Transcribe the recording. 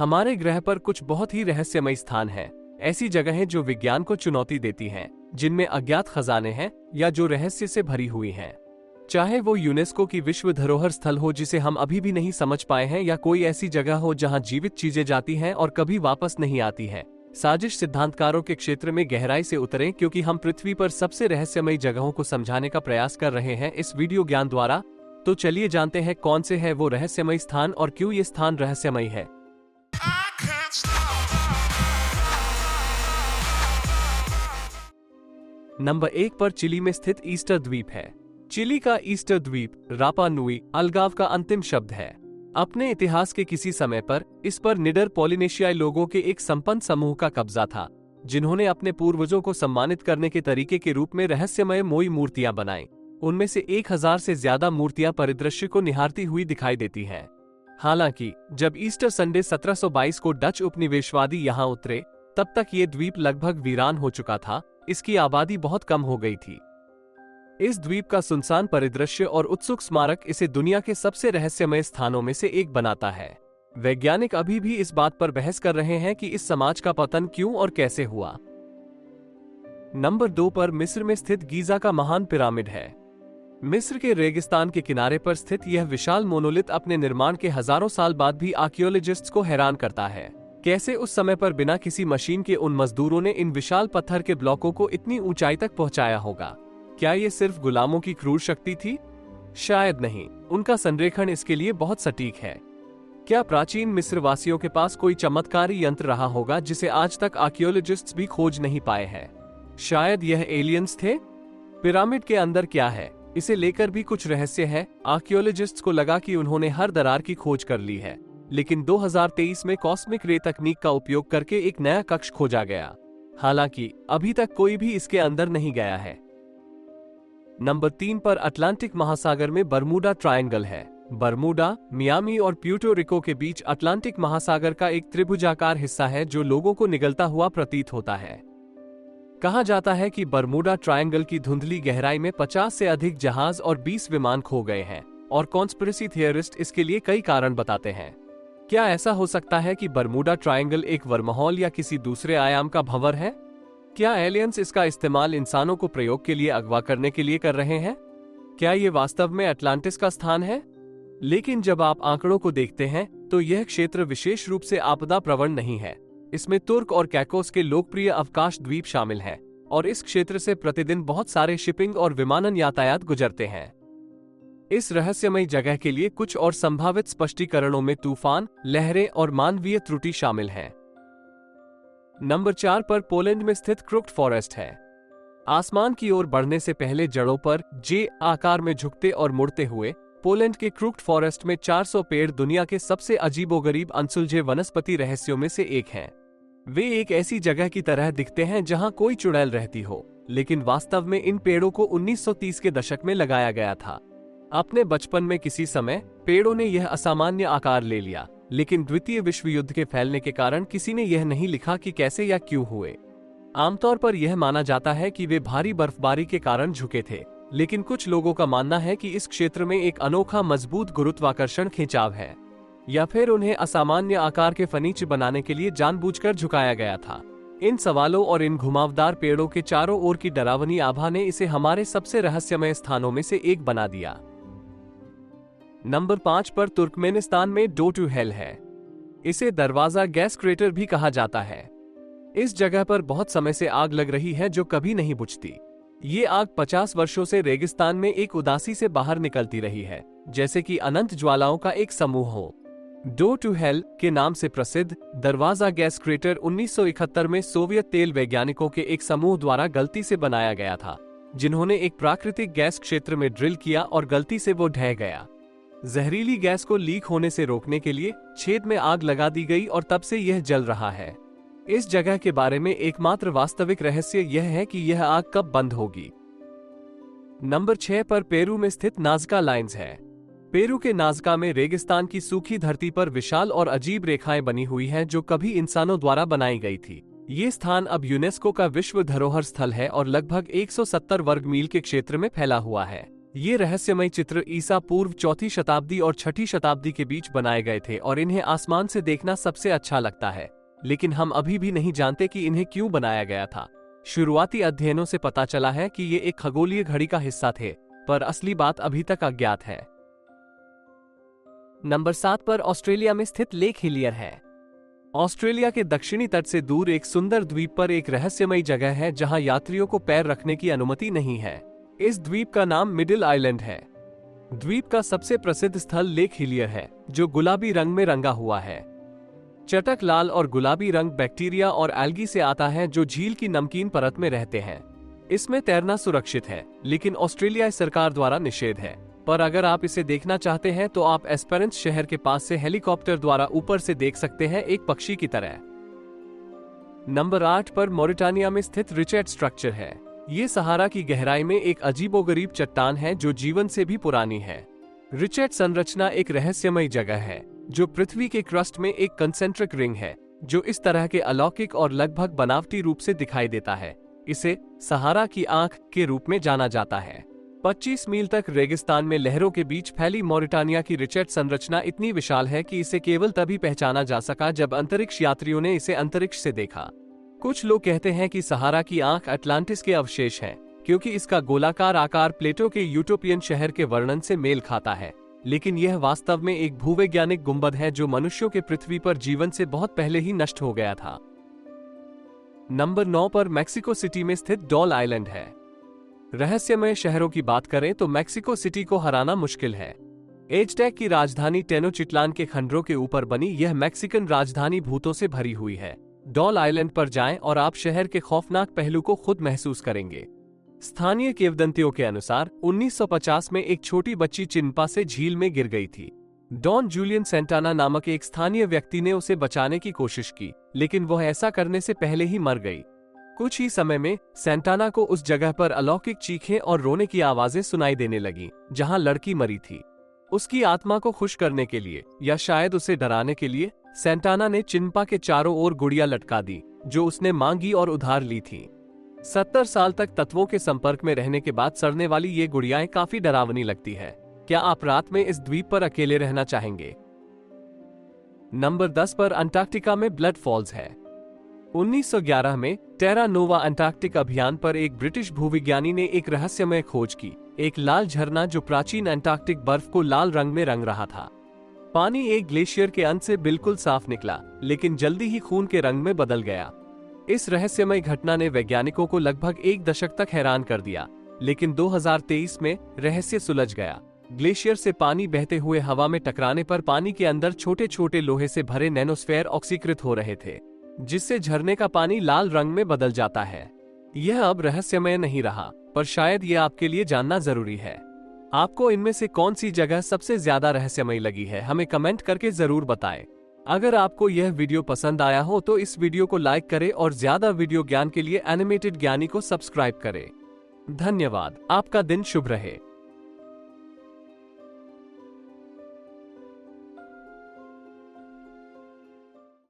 हमारे ग्रह पर कुछ बहुत ही रहस्यमय स्थान हैं, ऐसी जगहें जो विज्ञान को चुनौती देती हैं, जिनमें अज्ञात खजाने हैं या जो रहस्य से भरी हुई हैं। चाहे वो यूनेस्को की विश्व धरोहर स्थल हो जिसे हम अभी भी नहीं समझ पाए हैं, या कोई ऐसी जगह हो जहां जीवित चीजें जाती हैं और कभी वापस नहीं आती हैं। साजिश सिद्धांतकारों के क्षेत्र में गहराई से उतरें, क्योंकि हम पृथ्वी पर सबसे रहस्यमयी जगहों को समझाने का प्रयास कर रहे हैं इस वीडियो ज्ञान द्वारा। तो चलिए जानते हैं कौन से है वो रहस्यमयी स्थान और क्यों ये स्थान रहस्यमयी है। नंबर 1 पर चिली में स्थित ईस्टर द्वीप है। चिली का ईस्टर द्वीप रापा नुई अलगाव का अंतिम शब्द है। अपने इतिहास के किसी समय पर इस पर निडर पॉलिनेशियाई लोगों के एक संपन्न समूह का कब्जा था, जिन्होंने अपने पूर्वजों को सम्मानित करने के तरीके के रूप में रहस्यमय मोई मूर्तियां बनाई। उनमें से 1000 से ज्यादा मूर्तियां परिदृश्य को निहारती हुई दिखाई देती हैं। हालांकि जब ईस्टर संडे 1722 को डच उपनिवेशवादी यहां उतरे, तब तक ये द्वीप लगभग वीरान हो चुका था। इसकी आबादी बहुत कम हो गई थी। इस द्वीप का सुनसान परिदृश्य और उत्सुक स्मारक इसे दुनिया के सबसे रहस्यमय स्थानों में से एक बनाता है। वैज्ञानिक अभी भी इस बात पर बहस कर रहे हैं कि इस समाज का पतन क्यों और कैसे हुआ। नंबर 2 पर मिस्र में स्थित गीजा का महान पिरामिड है। मिस्र के रेगिस्तान के किनारे पर स्थित यह विशाल मोनोलिथ अपने निर्माण के हजारों साल बाद भी आर्कियोलॉजिस्ट्स को हैरान करता है। कैसे उस समय पर बिना किसी मशीन के उन मजदूरों ने इन विशाल पत्थर के ब्लॉकों को इतनी ऊंचाई तक पहुंचाया होगा? क्या ये सिर्फ गुलामों की क्रूर शक्ति थी? शायद नहीं, उनका संरेखण इसके लिए बहुत सटीक है। क्या प्राचीन मिस्र वासियों के पास कोई चमत्कारी यंत्र रहा होगा जिसे आज तक आर्कियोलॉजिस्ट्स भी खोज नहीं पाए हैं? शायद यह एलियंस थे। पिरामिड के अंदर क्या है, इसे लेकर भी कुछ रहस्य है। आर्कियोलॉजिस्ट्स को लगा कि उन्होंने हर दरार की खोज कर ली है, लेकिन 2023 में कॉस्मिक रे तकनीक का उपयोग करके एक नया कक्ष खोजा गया। हालांकि अभी तक कोई भी इसके अंदर नहीं गया है। नंबर 3 पर अटलांटिक महासागर में बरमूडा ट्रायंगल है। बरमूडा, मियामी और प्यूर्टो रिको के बीच अटलांटिक महासागर का एक त्रिभुजाकार हिस्सा है जो लोगों को निगलता हुआ प्रतीत होता है। कहा जाता है कि बरमूडा ट्रायंगल की धुंधली गहराई में 50 से अधिक जहाज और 20 विमान खो गए हैं, और कॉन्स्पिरेसी थियरिस्ट इसके लिए कई कारण बताते हैं। क्या ऐसा हो सकता है कि बरमूडा ट्रायंगल एक वर्महोल या किसी दूसरे आयाम का भंवर है? क्या एलियंस इसका इस्तेमाल इंसानों को प्रयोग के लिए अगवा करने के लिए कर रहे हैं? क्या ये वास्तव में अटलांटिस का स्थान है? लेकिन जब आप आंकड़ों को देखते हैं तो यह क्षेत्र विशेष रूप से आपदा प्रवण नहीं है। इसमें तुर्क और कैकोस के लोकप्रिय अवकाश द्वीप शामिल हैं, और इस क्षेत्र से प्रतिदिन बहुत सारे शिपिंग और विमानन यातायात गुजरते हैं। इस रहस्यमयी जगह के लिए कुछ और संभावित स्पष्टीकरणों में तूफान, लहरें और मानवीय त्रुटि शामिल हैं। नंबर 4 पर पोलैंड में स्थित क्रुक्ड फॉरेस्ट है। आसमान की ओर बढ़ने से पहले जड़ों पर जे आकार में झुकते और मुड़ते हुए पोलैंड के क्रुक्ड फॉरेस्ट में 400 पेड़ दुनिया के सबसे अजीबोगरीब अनसुलझे वनस्पति रहस्यों में से एक हैं। वे एक ऐसी जगह की तरह दिखते हैं जहां कोई चुड़ैल रहती हो, लेकिन वास्तव में इन पेड़ों को 1930 के दशक में लगाया गया था। अपने बचपन में किसी समय पेड़ों ने यह असामान्य आकार ले लिया, लेकिन द्वितीय विश्व युद्ध के फैलने के कारण किसी ने यह नहीं लिखा कि कैसे या क्यों हुए। आमतौर पर यह माना जाता है कि वे भारी बर्फबारी के कारण झुके थे, लेकिन कुछ लोगों का मानना है कि इस क्षेत्र में एक अनोखा मजबूत गुरुत्वाकर्षण खिंचाव है, या फिर उन्हें असामान्य आकार के फर्नीचर बनाने के लिए जानबूझकर झुकाया गया था। इन सवालों और इन घुमावदार पेड़ों के चारों ओर की डरावनी आभा ने इसे हमारे सबसे रहस्यमय स्थानों में से एक बना दिया। नंबर 5 पर तुर्कमेनिस्तान में डोर टू हेल है। इसे दरवाजा गैस क्रेटर भी कहा जाता है। इस जगह पर बहुत समय से आग लग रही है जो कभी नहीं बुझती। ये आग 50 वर्षों से रेगिस्तान में एक उदासी से बाहर निकलती रही है, जैसे कि अनंत ज्वालाओं का एक समूह हो। डोर टू हेल के नाम से प्रसिद्ध दरवाजा गैस क्रेटर 1971 में सोवियत तेल वैज्ञानिकों के एक समूह द्वारा गलती से बनाया गया था, जिन्होंने एक प्राकृतिक गैस क्षेत्र में ड्रिल किया और गलती से वो ढह गया। जहरीली गैस को लीक होने से रोकने के लिए छेद में आग लगा दी गई और तब से यह जल रहा है। इस जगह के बारे में एकमात्र वास्तविक रहस्य यह है कि यह आग कब बंद होगी। नंबर 6 पर पेरू में स्थित नाज़का लाइन्स है। पेरू के नाज़का में रेगिस्तान की सूखी धरती पर विशाल और अजीब रेखाएं बनी हुई हैं जो कभी इंसानों द्वारा बनाई गई थी। ये स्थान अब यूनेस्को का विश्व धरोहर स्थल है और लगभग 170 वर्ग मील के क्षेत्र में फैला हुआ है। ये रहस्यमय चित्र ईसा पूर्व 4वीं शताब्दी और 6वीं शताब्दी के बीच बनाए गए थे और इन्हें आसमान से देखना सबसे अच्छा लगता है, लेकिन हम अभी भी नहीं जानते कि इन्हें क्यों बनाया गया था। शुरुआती अध्ययनों से पता चला है कि ये एक खगोलीय घड़ी का हिस्सा थे, पर असली बात अभी तक अज्ञात है। नंबर 7 पर ऑस्ट्रेलिया में स्थित लेक हिलियर है। ऑस्ट्रेलिया के दक्षिणी तट से दूर एक सुंदर द्वीप पर एक रहस्यमयी जगह है जहां यात्रियों को पैर रखने की अनुमति नहीं है। इस द्वीप का नाम मिडिल आइलैंड है। द्वीप का सबसे प्रसिद्ध स्थल लेक हिलियर है, जो गुलाबी रंग में रंगा हुआ है। चटक लाल और गुलाबी रंग बैक्टीरिया और एल्गी से आता है जो झील की नमकीन परत में रहते हैं। इसमें तैरना सुरक्षित है, लेकिन ऑस्ट्रेलिया सरकार द्वारा निषेध है। पर अगर आप इसे देखना चाहते हैं तो आप एस्पेरेंस शहर के पास से हेलीकॉप्टर द्वारा ऊपर से देख सकते हैं, एक पक्षी की तरह। नंबर 8 पर मॉरिटानिया में स्थित रिचर्ड स्ट्रक्चर है। ये सहारा की गहराई में एक अजीबोगरीब चट्टान है जो जीवन से भी पुरानी है। रिचर्ड संरचना एक रहस्यमयी जगह है जो पृथ्वी के क्रस्ट में एक कंसेंट्रिक रिंग है, जो इस तरह के अलौकिक और लगभग बनावटी रूप से दिखाई देता है। इसे सहारा की आंख के रूप में जाना जाता है। 25 मील तक रेगिस्तान में लहरों के बीच फैली मॉरिटानिया की रिचर्ड संरचना इतनी विशाल है कि इसे केवल तभी पहचाना जा सका जब अंतरिक्ष यात्रियों ने इसे अंतरिक्ष से देखा। कुछ लोग कहते हैं कि सहारा की आंख अटलांटिस के अवशेष हैं, क्योंकि इसका गोलाकार आकार प्लेटो के यूटोपियन शहर के वर्णन से मेल खाता है, लेकिन यह वास्तव में एक भूवैज्ञानिक गुंबद है जो मनुष्यों के पृथ्वी पर जीवन से बहुत पहले ही नष्ट हो गया था। नंबर 9 पर मैक्सिको सिटी में स्थित डॉल आइलैंड है। रहस्यमय शहरों की बात करें तो मैक्सिको सिटी को हराना मुश्किल है। एज़टेक की राजधानी टेनोचिटलान के खंडरों के ऊपर बनी यह मैक्सिकन राजधानी भूतों से भरी हुई है। डॉल आइलैंड पर जाएं और आप शहर के खौफनाक पहलू को खुद महसूस करेंगे। स्थानीय किंवदंतियों के अनुसार 1950 में एक छोटी बच्ची चिंपा से झील में गिर गई थी। डॉन जूलियन सेंटाना नामक एक स्थानीय व्यक्ति ने उसे बचाने की कोशिश की, लेकिन वह ऐसा करने से पहले ही मर गई। कुछ ही समय में सेंटाना को उस जगह पर अलौकिक चीखें और रोने की आवाजें सुनाई देने लगीं, जहां लड़की मरी थी। उसकी आत्मा को खुश करने के लिए या शायद उसे डराने के लिए सेंटाना ने चिंपा के चारों ओर गुड़िया लटका दी, जो उसने मांगी और उधार ली थी। 70 साल तक तत्वों के संपर्क में रहने के बाद सड़ने वाली ये गुड़ियाएं काफी डरावनी लगती है। क्या आप रात में इस द्वीप पर अकेले रहना चाहेंगे? नंबर 10 पर अंटार्कटिका में ब्लड फॉल्स है। 1911 में टेरा नोवा अंटार्कटिक अभियान पर एक ब्रिटिश भूविज्ञानी ने एक रहस्यमय खोज की, एक लाल झरना जो प्राचीन अंटार्कटिक बर्फ को लाल रंग में रंग रहा था। पानी एक ग्लेशियर के अंत से बिल्कुल साफ निकला, लेकिन जल्दी ही खून के रंग में बदल गया। इस रहस्यमय घटना ने वैज्ञानिकों को लगभग एक दशक तक हैरान कर दिया, लेकिन 2023 में रहस्य सुलझ गया। ग्लेशियर से पानी बहते हुए हवा में टकराने पर पानी के अंदर छोटे छोटे लोहे से भरे नैनोस्फेयर ऑक्सीकृत हो रहे थे, जिससे झरने का पानी लाल रंग में बदल जाता है। यह अब रहस्यमय नहीं रहा, पर शायद यह आपके लिए जानना जरूरी है। आपको इनमें से कौन सी जगह सबसे ज्यादा रहस्यमयी लगी है, हमें कमेंट करके जरूर बताएं। अगर आपको यह वीडियो पसंद आया हो तो इस वीडियो को लाइक करें और ज्यादा वीडियो ज्ञान के लिए एनिमेटेड ज्ञानी को सब्सक्राइब करें। धन्यवाद। आपका दिन शुभ रहे।